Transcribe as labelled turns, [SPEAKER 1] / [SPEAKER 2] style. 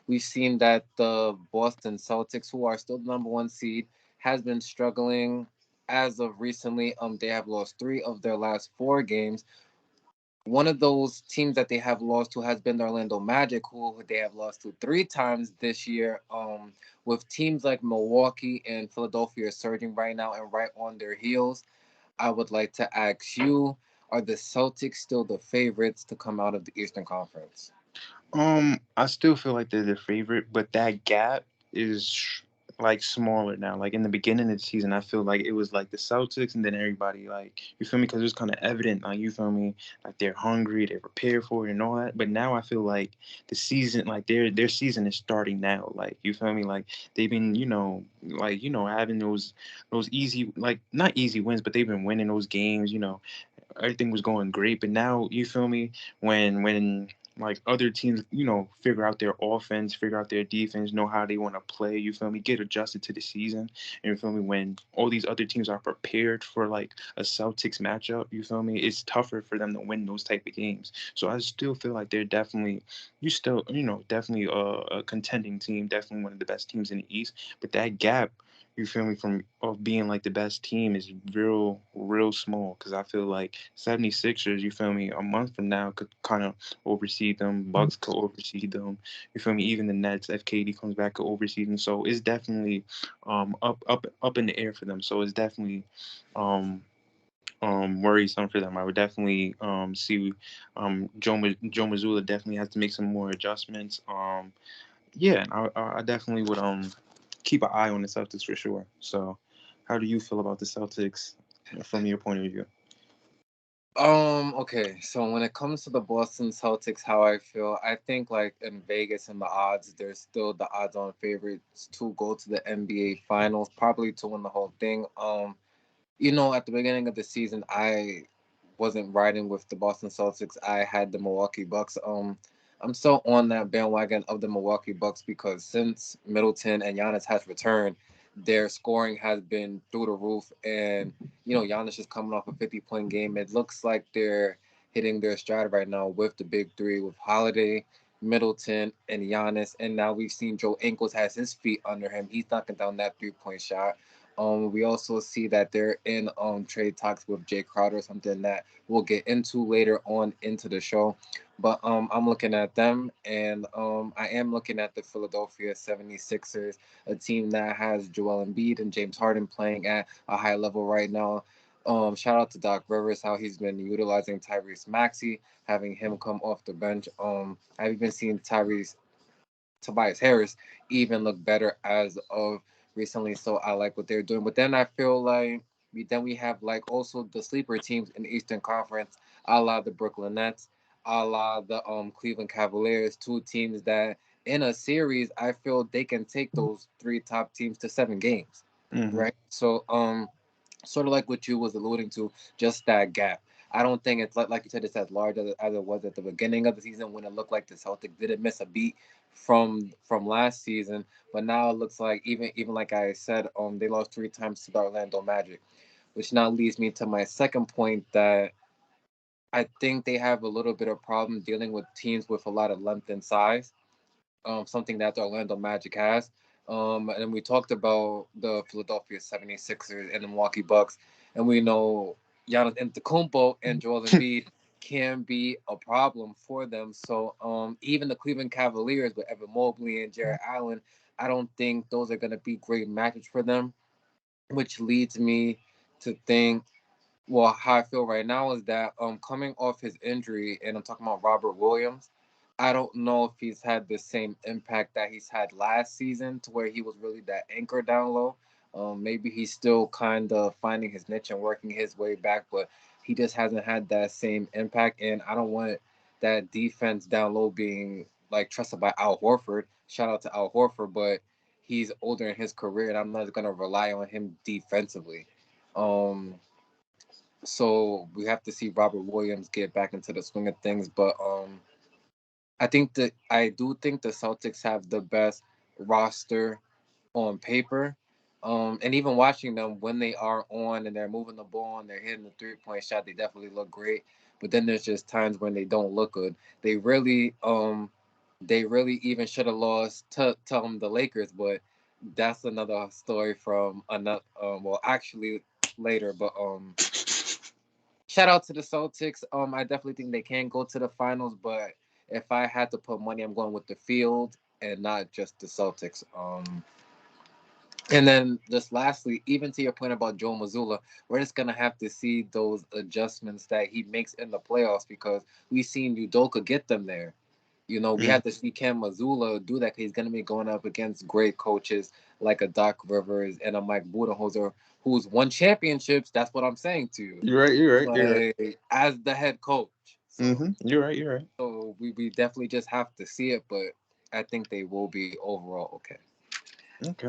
[SPEAKER 1] We've seen that the Boston Celtics, who are still the number one seed, has been struggling as of recently. They have lost three of their last four games. One of those teams that they have lost to has been the Orlando Magic, who they have lost to three times this year. With teams like Milwaukee and Philadelphia surging right now and right on their heels, I would like to ask you: are the Celtics still the favorites to come out of the Eastern Conference?
[SPEAKER 2] I still feel like they're the favorite, but that gap is like smaller now. Like in the beginning of the season, I feel like it was like the Celtics, and then everybody, like, you feel me, because it was kind of evident, like, you feel me, like they're hungry, they're prepared for it, and all that. But now I feel like the season, like their season is starting now. Like, you feel me, like they've been, like, having those easy, like, not easy wins, but they've been winning those games. Everything was going great, but now, you feel me, when like other teams, figure out their offense, figure out their defense, know how they want to play, you feel me, get adjusted to the season. And you feel me, when all these other teams are prepared for like a Celtics matchup, you feel me, it's tougher for them to win those type of games. So I still feel like they're definitely, definitely a contending team, definitely one of the best teams in the East. But that gap, you feel me, from of being like the best team is real small, because I feel like 76ers, you feel me, a month from now could kind of oversee them. Bucks could oversee them. You feel me? Even the Nets, if KD comes back, could oversee them. So it's definitely up in the air for them. So it's definitely um worrisome for them. I would definitely see Joe Mazzulla definitely has to make some more adjustments. Yeah, and I definitely would keep an eye on the Celtics for sure. So how do you feel about the Celtics from your point of view?
[SPEAKER 1] Okay, so when it comes to the Boston Celtics, how I feel, I think like in Vegas and the odds, there's still the odds on favorites to go to the NBA finals, probably to win the whole thing. At the beginning of the season, I wasn't riding with the Boston Celtics. I had the Milwaukee Bucks. I'm still on that bandwagon of the Milwaukee Bucks because since Middleton and Giannis has returned, their scoring has been through the roof. And Giannis is coming off a 50-point game. It looks like they're hitting their stride right now with the big three with Holiday, Middleton, and Giannis. And now we've seen Joe Ingles has his feet under him. He's knocking down that 3-point shot. We also see that they're in trade talks with Jay Crowder, something that we'll get into later on into the show. But I'm looking at them, and I am looking at the Philadelphia 76ers, a team that has Joel Embiid and James Harden playing at a high level right now. Shout out to Doc Rivers, how he's been utilizing Tyrese Maxey, having him come off the bench. I've even seen Tobias Harris even look better as of recently. So I like what they're doing. But then I feel like we have like also the sleeper teams in the Eastern Conference, a la the Brooklyn Nets, a la the Cleveland Cavaliers, two teams that in a series I feel they can take those three top teams to 7 games.
[SPEAKER 2] Hmm.
[SPEAKER 1] Right. So sort of like what you was alluding to, just that gap. I don't think it's like you said, it's as large as it was at the beginning of the season when it looked like the Celtics didn't miss a beat from last season. But now it looks like even like I said, they lost three times to the Orlando Magic, which now leads me to my second point that I think they have a little bit of problem dealing with teams with a lot of length and size, something that the Orlando Magic has. And we talked about the Philadelphia 76ers and the Milwaukee Bucks, and we know Giannis Antetokounmpo and Joel Embiid can be a problem for them. So even the Cleveland Cavaliers with Evan Mobley and Jared Allen, I don't think those are going to be great matches for them, which leads me to think, well, how I feel right now is that coming off his injury, and I'm talking about Robert Williams, I don't know if he's had the same impact that he's had last season, to where he was really that anchor down low. Maybe he's still kind of finding his niche and working his way back, but he just hasn't had that same impact. And I don't want that defense down low being like trusted by Al Horford. Shout out to Al Horford, but he's older in his career, and I'm not gonna rely on him defensively. Um, so we have to see Robert Williams get back into the swing of things. But I do think the Celtics have the best roster on paper. And even watching them when they are on and they're moving the ball and they're hitting the 3-point shot, they definitely look great. But then there's just times when they don't look good. They really They really even should have lost to the Lakers, but that's another story from another. Well, actually later, but shout out to the Celtics. I definitely think they can go to the finals, but if I had to put money, I'm going with the field and not just the Celtics. And then just lastly, even to your point about Joe Mazzulla, we're just gonna have to see those adjustments that he makes in the playoffs because we've seen Udoka get them there. We
[SPEAKER 2] Mm.
[SPEAKER 1] have to see Ken Mazzulla do that because he's gonna be going up against great coaches like a Doc Rivers and a Mike Budenholzer who's won championships. That's what I'm saying to you,
[SPEAKER 2] You're right. You're right. You're right.
[SPEAKER 1] like as the head coach. So,
[SPEAKER 2] You're right. You're right.
[SPEAKER 1] we definitely just have to see it, but I think they will be overall okay.
[SPEAKER 2] Okay.